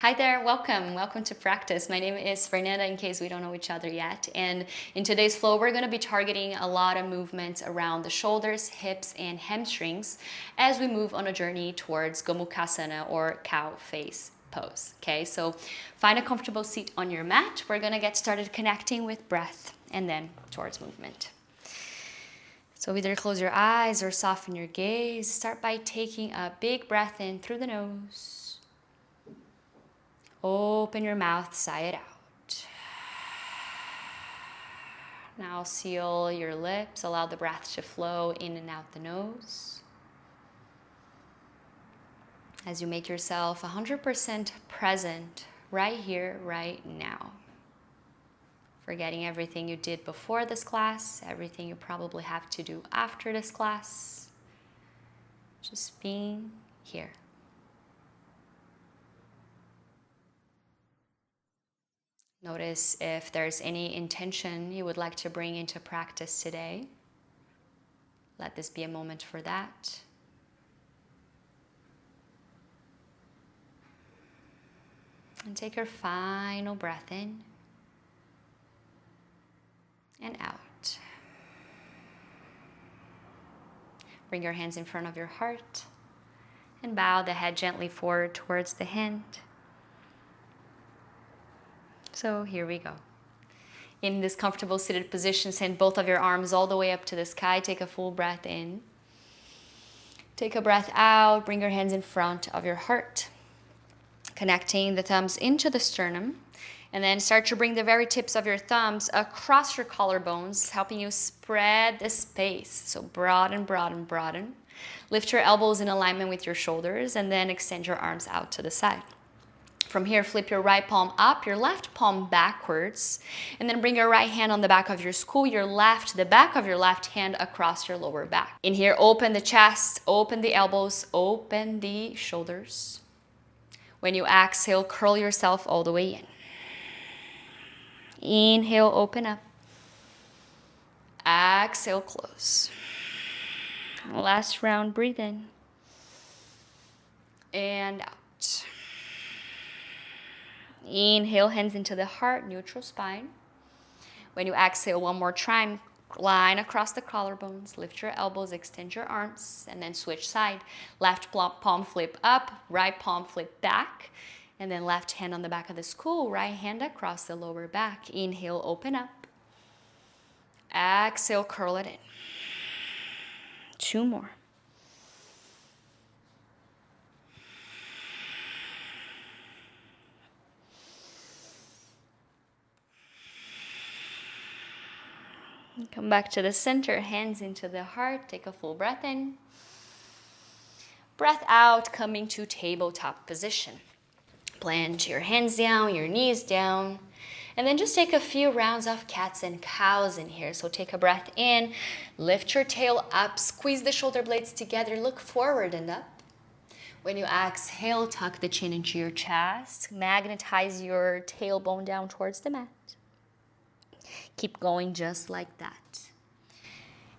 Hi there, welcome to practice. My name is Fernanda in case we don't know each other yet. And in today's flow, we're gonna be targeting a lot of movements around the shoulders, hips, and hamstrings as we move on a journey towards Gomukhasana or cow face pose, okay? So find a comfortable seat on your mat. We're gonna get started connecting with breath and then towards movement. So either close your eyes or soften your gaze. Start by taking a big breath in through the nose. Open your mouth, sigh it out. Now seal your lips, allow the breath to flow in and out the nose. As you make yourself 100% present right here, right now. Forgetting everything you did before this class, everything you probably have to do after this class. Just being here. Notice if there's any intention you would like to bring into practice today. Let this be a moment for that. And take your final breath in and out. Bring your hands in front of your heart and bow the head gently forward towards the hand. So here we go. In this comfortable seated position, send both of your arms all the way up to the sky. Take a full breath in. Take a breath out. Bring your hands in front of your heart. Connecting the thumbs into the sternum. And then start to bring the very tips of your thumbs across your collarbones, helping you spread the space. So broaden, broaden, broaden. Lift your elbows in alignment with your shoulders and then extend your arms out to the side. From here, flip your right palm up, your left palm backwards, and then bring your right hand on the back of your skull, the back of your left hand across your lower back. In here, open the chest, open the elbows, open the shoulders. When you exhale, curl yourself all the way in. Inhale, open up. Exhale, close. Last round, breathe in. And out. Inhale, hands into the heart, neutral spine. When you exhale one more time, line across the collarbones, lift your elbows, extend your arms, and then switch side. Left palm flip up, right palm flip back, and then left hand on the back of the skull, right hand across the lower back. Inhale, open up. Exhale, curl it in. Two more. Come back to the center, hands into the heart. Take a full breath in. Breath out, coming to tabletop position. Plant your hands down, your knees down. And then just take a few rounds of cats and cows in here. So take a breath in, lift your tail up, squeeze the shoulder blades together, look forward and up. When you exhale, tuck the chin into your chest, magnetize your tailbone down towards the mat. Keep going just like that.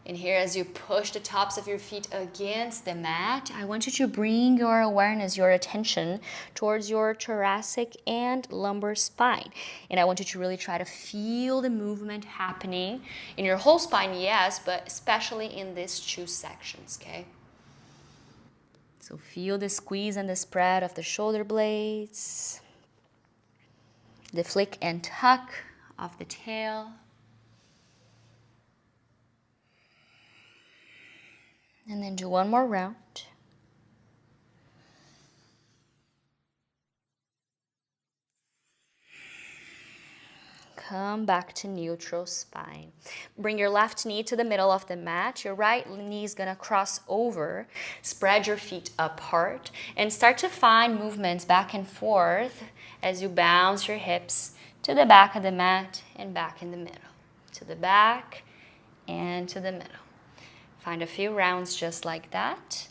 And here, as you push the tops of your feet against the mat, I want you to bring your awareness, your attention towards your thoracic and lumbar spine. And I want you to really try to feel the movement happening in your whole spine, yes, but especially in these two sections, okay? So feel the squeeze and the spread of the shoulder blades, the flick and tuck of the tail. And then do one more round. Come back to neutral spine. Bring your left knee to the middle of the mat. Your right knee is gonna cross over. Spread your feet apart and start to find movements back and forth as you bounce your hips to the back of the mat and back in the middle. To the back and to the middle. Find a few rounds just like that,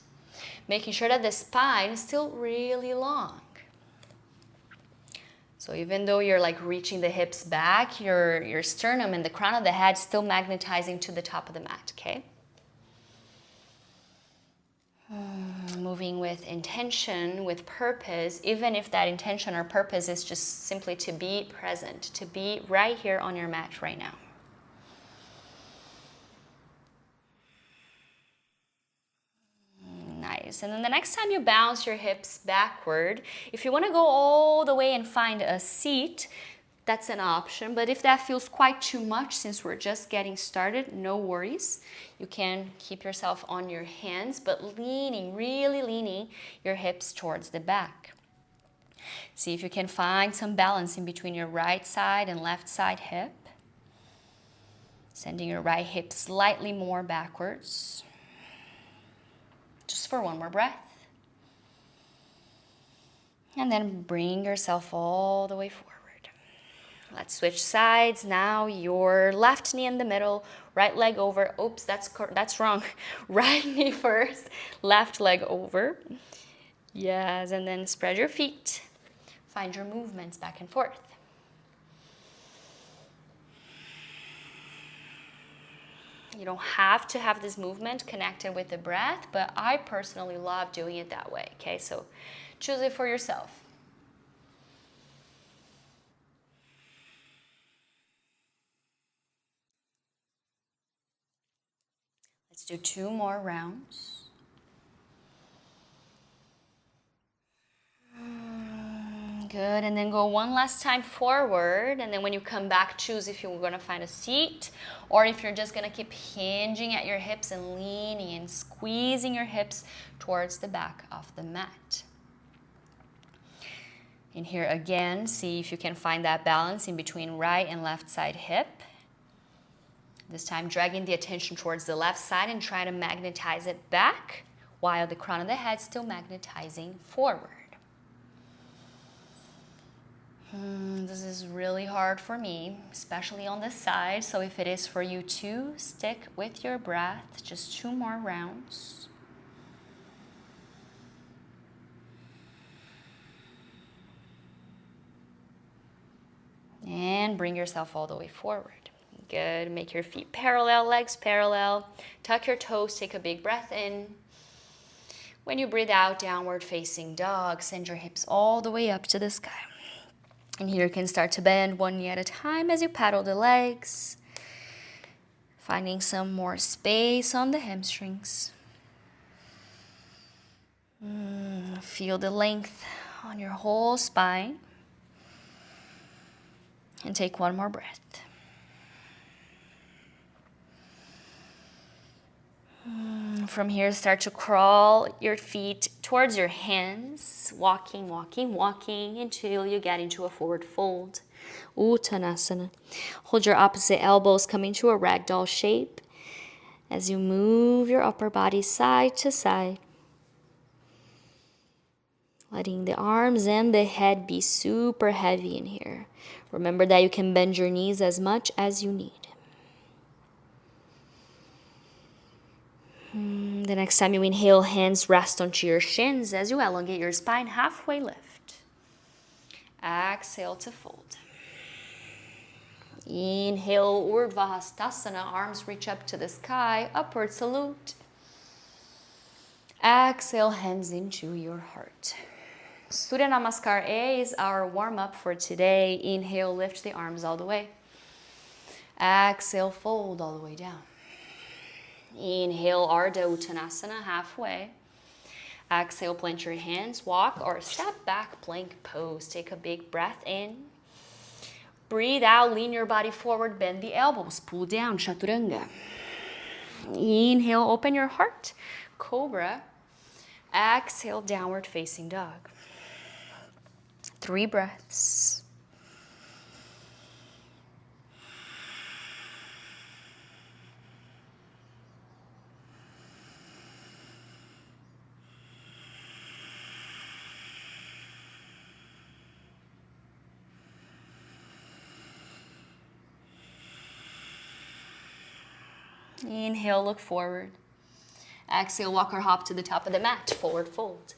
making sure that the spine is still really long. So even though you're like reaching the hips back, your sternum and the crown of the head still magnetizing to the top of the mat, okay? Move moving with intention, with purpose, even if that intention or purpose is just simply to be present, to be right here on your mat right now. Nice. And then the next time you bounce your hips backward, if you want to go all the way and find a seat, that's an option. But if that feels quite too much since we're just getting started, no worries. You can keep yourself on your hands, but leaning, really leaning your hips towards the back. See if you can find some balance in between your right side and left side hip. Sending your right hip slightly more backwards. Just for one more breath. And then bring yourself all the way forward. Let's switch sides. Now your left knee in the middle, right leg over. Oops, that's wrong. Right knee first, left leg over. Yes, and then spread your feet. Find your movements back and forth. You don't have to have this movement connected with the breath, but I personally love doing it that way, okay? So choose it for yourself. Let's do 2 more rounds. Good, and then go one last time forward, and then when you come back, choose if you're gonna find a seat or if you're just gonna keep hinging at your hips and leaning and squeezing your hips towards the back of the mat. In here again, see if you can find that balance in between right and left side hip. This time dragging the attention towards the left side and try to magnetize it back while the crown of the head still magnetizing forward. This is really hard for me, especially on this side. So if it is for you too, stick with your breath. Just 2 more rounds. And bring yourself all the way forward. Good. Make your feet parallel, legs parallel. Tuck your toes, take a big breath in. When you breathe out, downward facing dog, send your hips all the way up to the sky. And here you can start to bend one knee at a time as you paddle the legs. Finding some more space on the hamstrings. Feel the length on your whole spine. And take one more breath. From here, start to crawl your feet towards your hands, walking, walking, walking until you get into a forward fold. Uttanasana. Hold your opposite elbows coming to a ragdoll shape as you move your upper body side to side. Letting the arms and the head be super heavy in here. Remember that you can bend your knees as much as you need. The next time you inhale, hands rest onto your shins as you elongate your spine, halfway lift. Exhale to fold. Inhale, Urdhva Hastasana, arms reach up to the sky, upward salute. Exhale, hands into your heart. Surya Namaskar A is our warm-up for today. Inhale, lift the arms all the way. Exhale, fold all the way down. Inhale, Ardha Uttanasana, halfway. Exhale, plant your hands, walk or step back, plank pose. Take a big breath in. Breathe out, lean your body forward, bend the elbows, pull down, Chaturanga. Inhale, open your heart, Cobra. Exhale, downward facing dog. 3 breaths. Inhale, look forward. Exhale, walk or hop to the top of the mat, forward fold.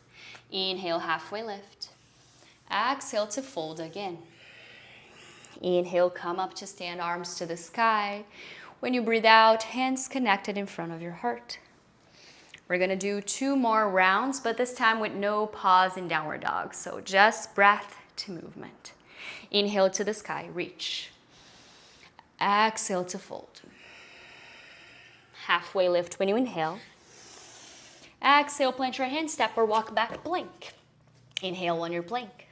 Inhale, halfway lift. Exhale to fold again. Inhale, come up to stand, arms to the sky. When you breathe out, hands connected in front of your heart. We're gonna do 2 more rounds, but this time with no pause in downward dog. So just breath to movement. Inhale to the sky, reach. Exhale to fold. Halfway lift when you inhale. Exhale, plant your hand, step or walk back, plank. Inhale on your plank.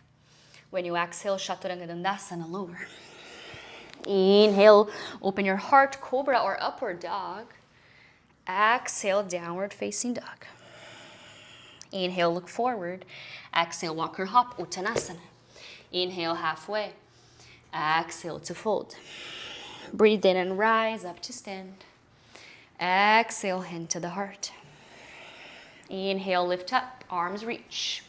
When you exhale, Chaturanga Dandasana, lower. Inhale, open your heart, cobra or upward dog. Exhale, downward facing dog. Inhale, look forward. Exhale, walk or hop, Uttanasana. Inhale, halfway. Exhale to fold. Breathe in and rise up to stand. Exhale, hand to the heart. Inhale, lift up, arms reach.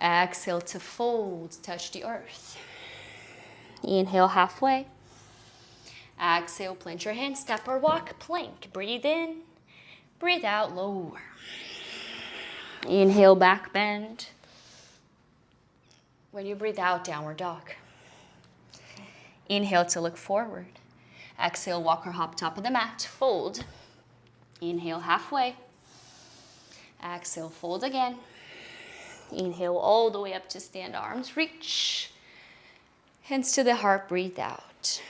Exhale to fold, touch the earth. Inhale, halfway. Exhale, plant your hands, step or walk, plank. Breathe in, breathe out, lower. Inhale, back bend. When you breathe out, downward dog. Inhale to look forward. Exhale, walk or hop, top of the mat, fold. Inhale, halfway. Exhale, fold again. Inhale all the way up to stand, arms reach. Hands to the heart, breathe out.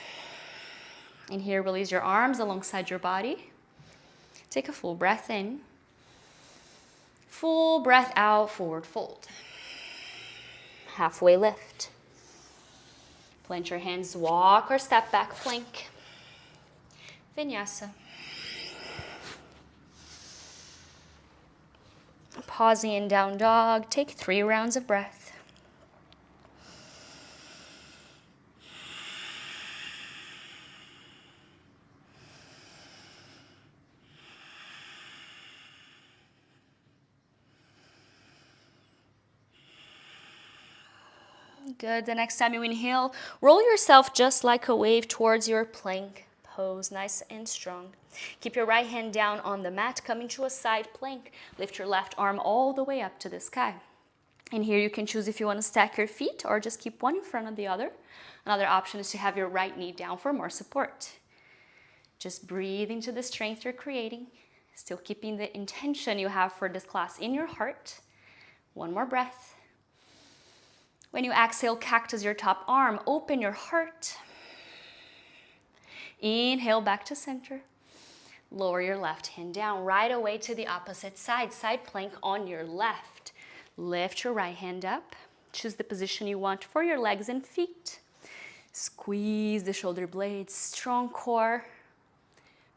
And here, release your arms alongside your body. Take a full breath in. Full breath out, forward fold. Halfway lift. Plant your hands, walk or step back, plank. Vinyasa. Pausing in down dog, take 3 rounds of breath. Good. The next time you inhale, roll yourself just like a wave towards your plank pose, nice and strong. Keep your right hand down on the mat, coming to a side plank. Lift your left arm all the way up to the sky. And here you can choose if you want to stack your feet or just keep one in front of the other. Another option is to have your right knee down for more support. Just breathe into the strength you're creating, still keeping the intention you have for this class in your heart. One more breath. When you exhale, cactus your top arm, open your heart. Inhale back to center. Lower your left hand down, right away to the opposite side, side plank on your left. Lift your right hand up. Choose the position you want for your legs and feet. Squeeze the shoulder blades, strong core.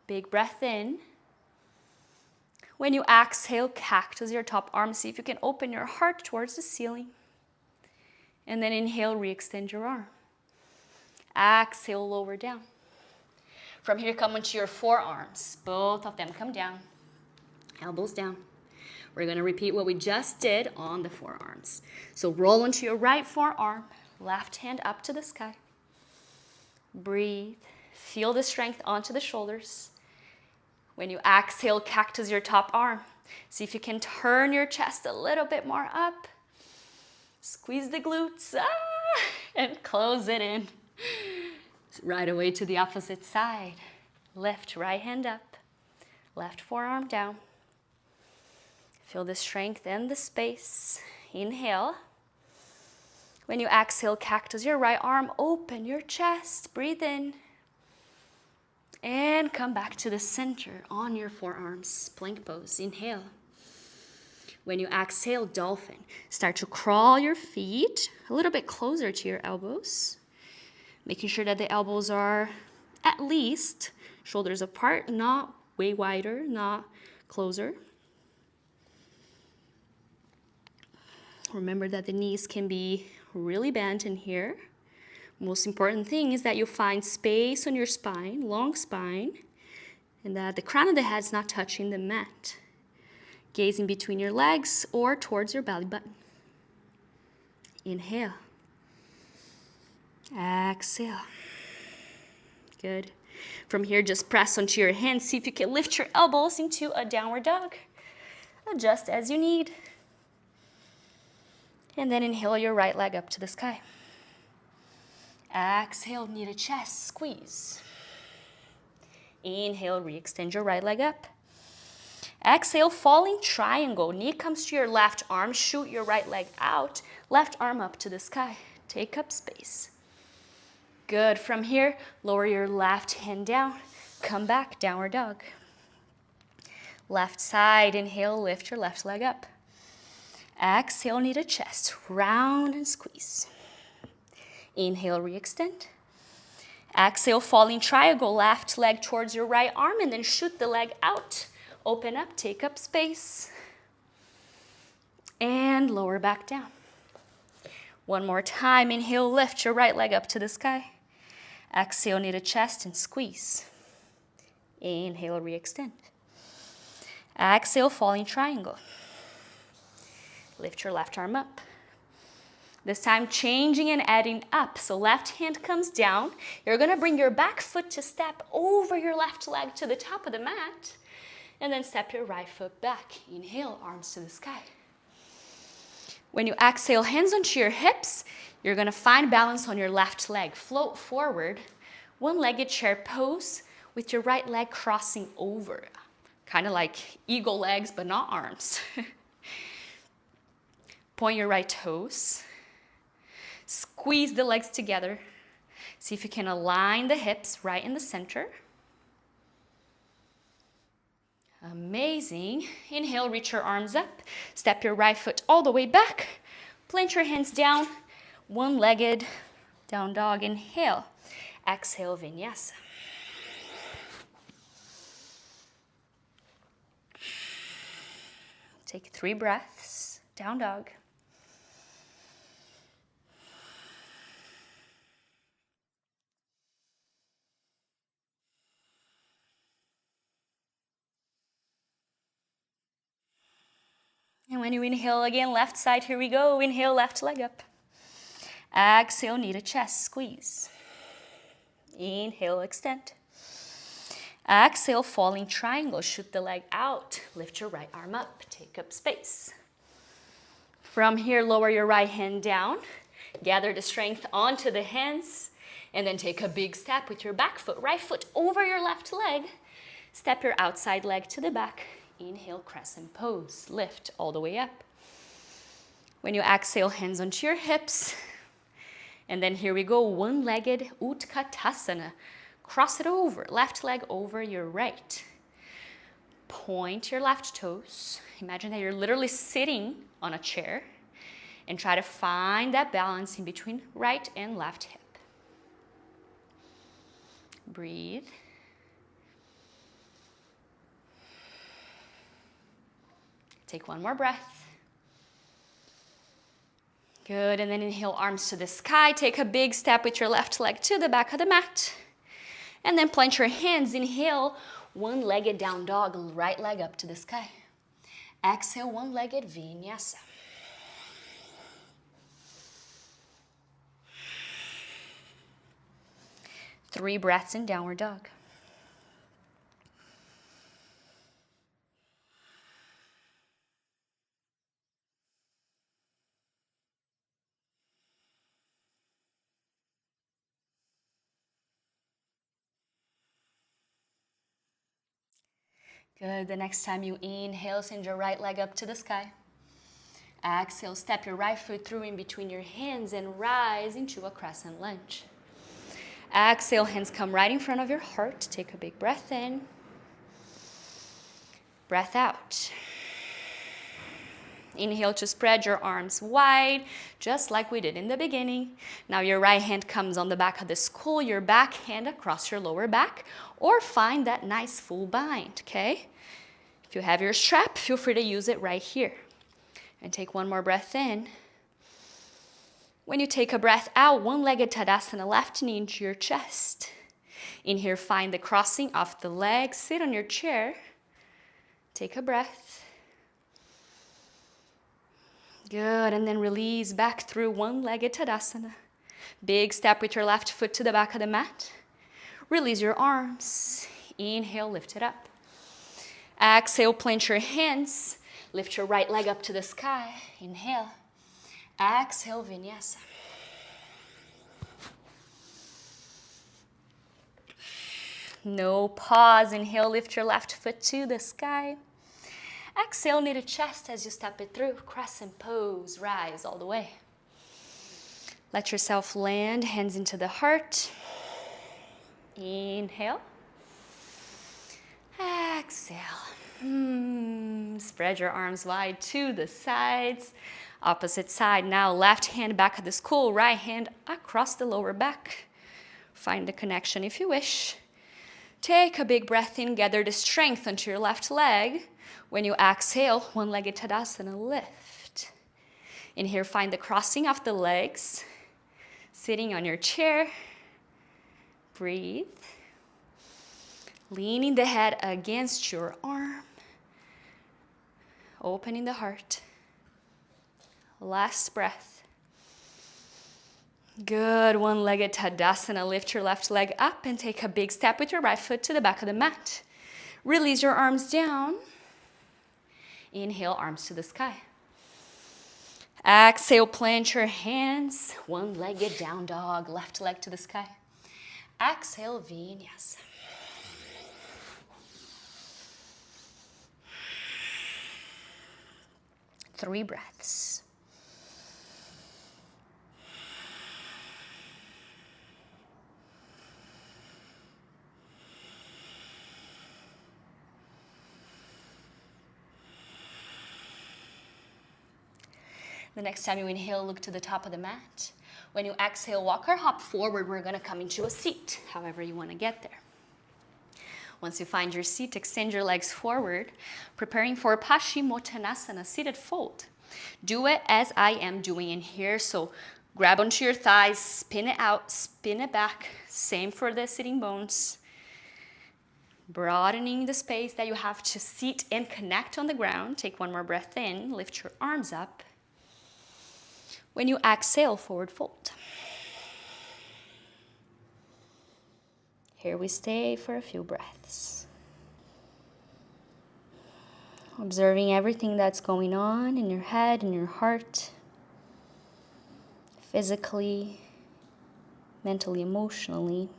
Big breath in. When you exhale, cactus your top arm. See if you can open your heart towards the ceiling. And then inhale, re-extend your arm. Exhale, lower down. From here, come onto your forearms. Both of them come down. Elbows down. We're going to repeat what we just did on the forearms. So roll into your right forearm, left hand up to the sky. Breathe. Feel the strength onto the shoulders. When you exhale, cactus your top arm. See if you can turn your chest a little bit more up. Squeeze the glutes, and close it in. Right away to the opposite side. Lift right hand up, left forearm down. Feel the strength and the space. Inhale. When you exhale, cactus your right arm, open your chest, breathe in. And come back to the center on your forearms, plank pose. Inhale. When you exhale, dolphin. Start to crawl your feet a little bit closer to your elbows. Making sure that the elbows are at least shoulders apart, not way wider, not closer. Remember that the knees can be really bent in here. Most important thing is that you find space on your spine, long spine, and that the crown of the head is not touching the mat. Gazing between your legs or towards your belly button. Inhale. Exhale. Good. From here, just press onto your hands. See if you can lift your elbows into a downward dog. Adjust as you need. And then inhale your right leg up to the sky. Exhale, knee to chest, squeeze. Inhale, re-extend your right leg up. Exhale, falling triangle. Knee comes to your left arm. Shoot your right leg out. Left arm up to the sky. Take up space. Good. From here, lower your left hand down. Come back, downward dog. Left side, inhale, lift your left leg up. Exhale, knee to chest. Round and squeeze. Inhale, re-extend. Exhale, falling triangle, left leg towards your right arm, and then shoot the leg out. Open up, take up space. And lower back down. One more time, inhale, lift your right leg up to the sky. Exhale, knee to chest and squeeze. Inhale, re-extend. Exhale, falling triangle. Lift your left arm up. This time changing and adding up. So left hand comes down. You're gonna bring your back foot to step over your left leg to the top of the mat. And then step your right foot back. Inhale, arms to the sky. When you exhale, hands onto your hips, you're gonna find balance on your left leg. Float forward, one-legged chair pose with your right leg crossing over. Kind of like eagle legs, but not arms. Point your right toes. Squeeze the legs together. See if you can align the hips right in the center. Amazing. Inhale, reach your arms up. Step your right foot all the way back. Plant your hands down. One-legged down dog. Inhale. Exhale, vinyasa. Take 3 breaths. Down dog. And when you inhale again, left side, here we go. Inhale, left leg up. Exhale, knee to chest, squeeze. Inhale, extend. Exhale, falling triangle. Shoot the leg out. Lift your right arm up. Take up space. From here, lower your right hand down. Gather the strength onto the hands. And then take a big step with your back foot. Right foot over your left leg. Step your outside leg to the back. Inhale, crescent pose. Lift all the way up. When you exhale, hands onto your hips. And then here we go, one-legged Utkatasana. Cross it over, left leg over your right. Point your left toes. Imagine that you're literally sitting on a chair. And try to find that balance in between right and left hip. Breathe. Take one more breath. Good, and then inhale, arms to the sky. Take a big step with your left leg to the back of the mat. And then plant your hands. Inhale, one-legged down dog, right leg up to the sky. Exhale, one-legged vinyasa. Three breaths in downward dog. Good. The next time you inhale, send your right leg up to the sky. Exhale, step your right foot through in between your hands and rise into a crescent lunge. Exhale, hands come right in front of your heart. Take a big breath in. Breath out. Inhale to spread your arms wide, just like we did in the beginning. Now your right hand comes on the back of the skull, your back hand across your lower back, or find that nice full bind, okay? If you have your strap, feel free to use it right here. And take one more breath in. When you take a breath out, one-legged Tadasana, left knee into your chest. In here, find the crossing of the legs. Sit on your chair. Take a breath. Good, and then release back through one-legged Tadasana. Big step with your left foot to the back of the mat. Release your arms. Inhale, lift it up. Exhale, plant your hands. Lift your right leg up to the sky. Inhale. Exhale, vinyasa. No pause. Inhale, lift your left foot to the sky. Exhale, knitted chest as you step it through. Crescent pose, rise all the way. Let yourself land, hands into the heart. Inhale. Exhale. Spread your arms wide to the sides. Opposite side now, left hand back at the skull, right hand across the lower back. Find the connection if you wish. Take a big breath in, gather the strength onto your left leg. When you exhale, one-legged Tadasana, lift. In here, find the crossing of the legs. Sitting on your chair. Breathe. Leaning the head against your arm. Opening the heart. Last breath. Good, one-legged Tadasana. Lift your left leg up and take a big step with your right foot to the back of the mat. Release your arms down. Inhale, arms to the sky. Exhale, plant your hands. One-legged down dog, left leg to the sky. Exhale, Vinyasa. Three breaths. The next time you inhale, look to the top of the mat. When you exhale, walk or hop forward. We're gonna come into a seat, however you wanna get there. Once you find your seat, extend your legs forward, preparing for Paschimottanasana, seated fold. Do it as I am doing in here. So grab onto your thighs, spin it out, spin it back. Same for the sitting bones. Broadening the space that you have to seat and connect on the ground. Take one more breath in, lift your arms up. When you exhale, forward fold. Here we stay for a few breaths. Observing everything that's going on in your head, in your heart, physically, mentally, emotionally.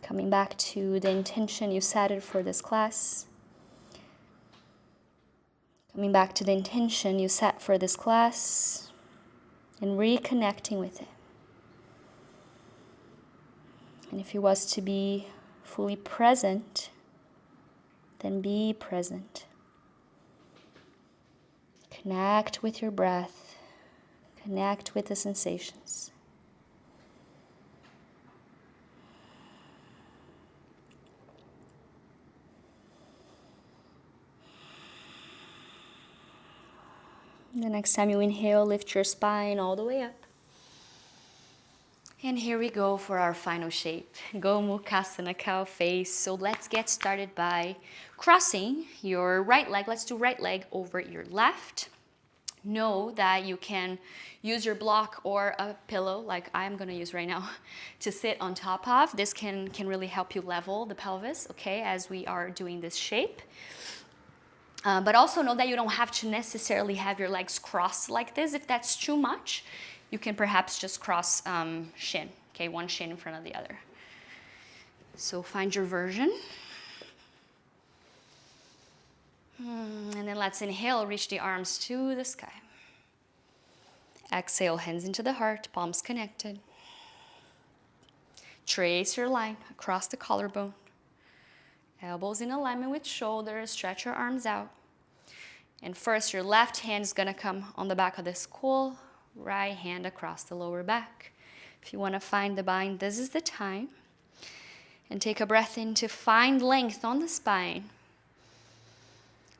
Coming back to the intention you set for this class. Coming back to the intention you set for this class and reconnecting with it. And if it was to be fully present, then be present. Connect with your breath. Connect with the sensations. The next time you inhale, lift your spine all the way up. And here we go for our final shape, Gomukhasana, cow face. So let's get started by crossing your right leg. Let's do right leg over your left. Know that you can use your block or a pillow, like I'm gonna use right now, to sit on top of. This can really help you level the pelvis, okay, as we are doing this shape. But also know that you don't have to necessarily have your legs crossed like this. If that's too much, you can perhaps just cross shin, okay? One shin in front of the other. So find your version. And then let's inhale, reach the arms to the sky. Exhale, hands into the heart, palms connected. Trace your line across the collarbone. Elbows in alignment with shoulders, stretch your arms out. And first, your left hand is gonna come on the back of the skull, right hand across the lower back. If you wanna find the bind, this is the time. And take a breath in to find length on the spine.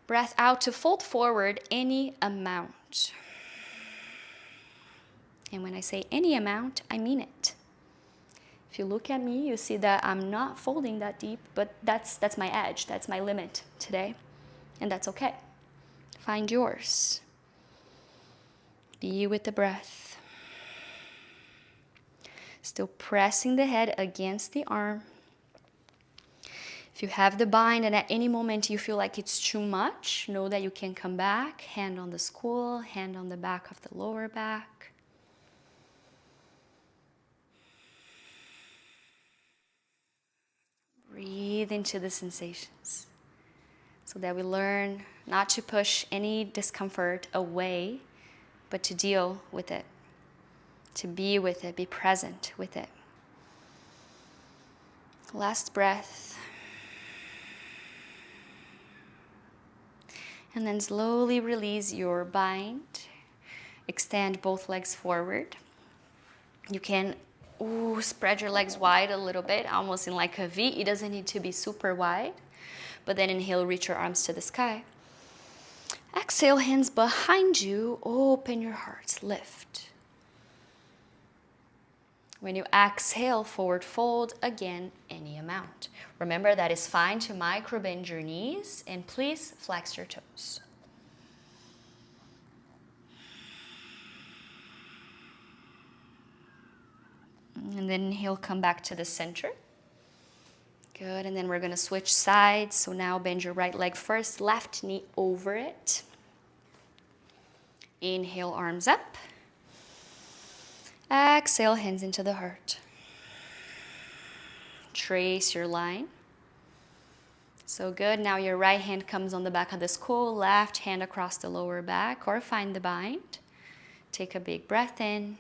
Breath out to fold forward any amount. And when I say any amount, I mean it. If you look at me, you see that I'm not folding that deep, but that's my edge, that's my limit today, and that's okay. Find yours. Be with the breath. Still pressing the head against the arm. If you have the bind and at any moment you feel like it's too much, know that you can come back, hand on the skull, hand on the back of the lower back. Breathe into the sensations so that we learn not to push any discomfort away, but to deal with it, to be with it, be present with it. Last breath. And then slowly release your bind. Extend both legs forward. You can spread your legs wide a little bit, almost in like a V. It doesn't need to be super wide. But then inhale, reach your arms to the sky. Exhale, hands behind you. Open your heart, lift. When you exhale, forward fold again, any amount. Remember that it's fine to micro bend your knees, and please flex your toes. And then inhale, come back to the center. Good, and then we're gonna switch sides. So now bend your right leg first, left knee over it. Inhale, arms up. Exhale, hands into the heart. Trace your line. So good, now your right hand comes on the back of the skull, left hand across the lower back, or find the bind. Take a big breath in.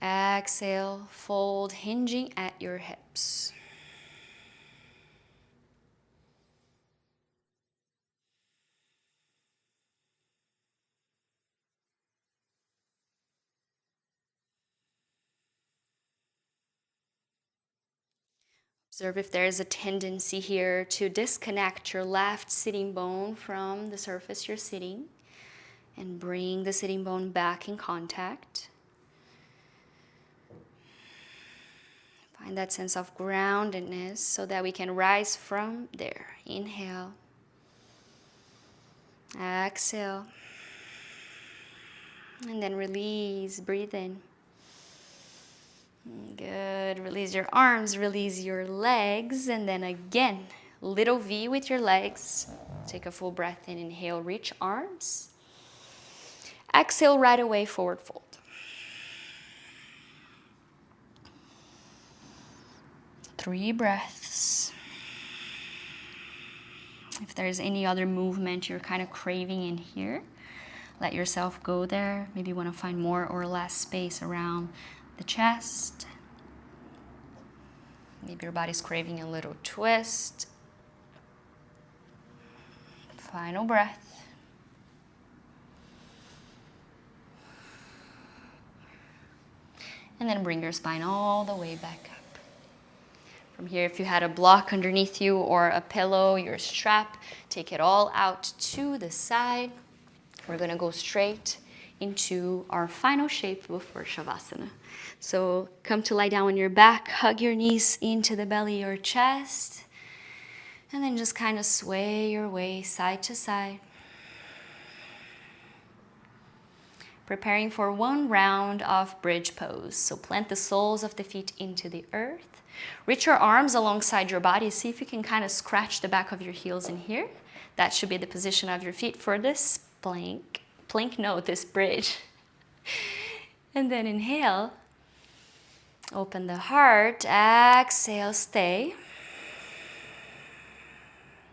Exhale, fold, hinging at your hips. Observe if there is a tendency here to disconnect your left sitting bone from the surface you're sitting and bring the sitting bone back in contact. Find that sense of groundedness so that we can rise from there. Inhale. Exhale. And then release, breathe in. Good, release your arms, release your legs, and then again, little V with your legs. Take a full breath in, inhale, reach arms. Exhale, right away, forward fold. Three breaths. If there's any other movement you're kind of craving in here, let yourself go there. Maybe you want to find more or less space around the chest. Maybe your body's craving a little twist. Final breath. And then bring your spine all the way back up. From here, if you had a block underneath you or a pillow, your strap, take it all out to the side. We're gonna go straight into our final shape before Shavasana. So come to lie down on your back, hug your knees into the belly or chest, and then just kind of sway your way side to side. Preparing for one round of bridge pose. So plant the soles of the feet into the earth. Reach your arms alongside your body. See if you can kind of scratch the back of your heels in here. That should be the position of your feet for this this bridge. And then inhale, open the heart, exhale, stay.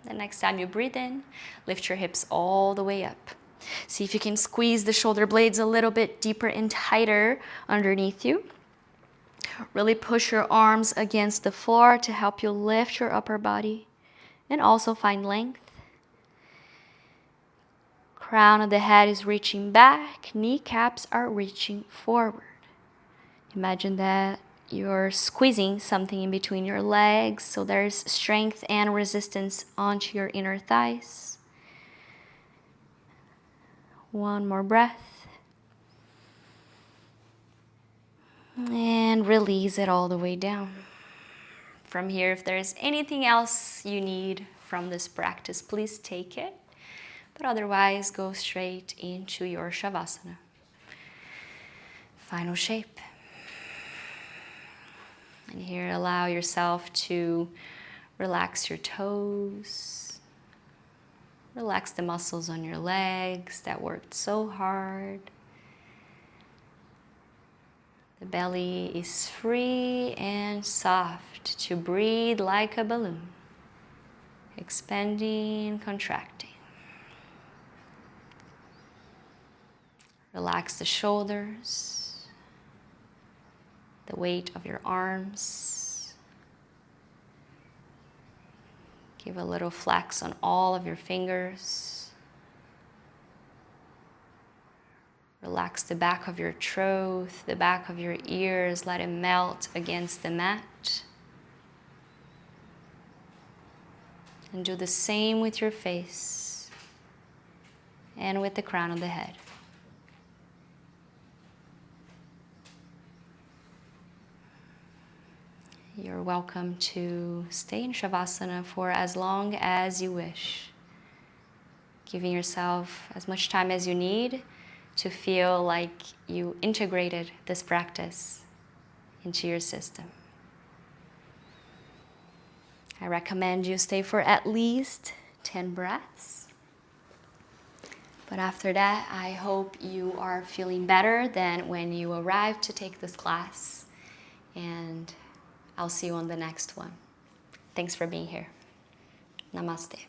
The next time you breathe in, lift your hips all the way up. See if you can squeeze the shoulder blades a little bit deeper and tighter underneath you. Really push your arms against the floor to help you lift your upper body and also find length. Crown of the head is reaching back, kneecaps are reaching forward. Imagine that you're squeezing something in between your legs, so there's strength and resistance onto your inner thighs. One more breath. And release it all the way down. From here, if there's anything else you need from this practice, please take it. But otherwise, go straight into your Shavasana. Final shape. And here, allow yourself to relax your toes. Relax the muscles on your legs that worked so hard. The belly is free and soft to breathe like a balloon, expanding, contracting. Relax the shoulders, the weight of your arms. Give a little flex on all of your fingers. Relax the back of your throat, the back of your ears. Let it melt against the mat. And do the same with your face and with the crown of the head. You're welcome to stay in Shavasana for as long as you wish, giving yourself as much time as you need to feel like you integrated this practice into your system. I recommend you stay for at least 10 breaths. But after that, I hope you are feeling better than when you arrived to take this class. And I'll see you on the next one. Thanks for being here. Namaste.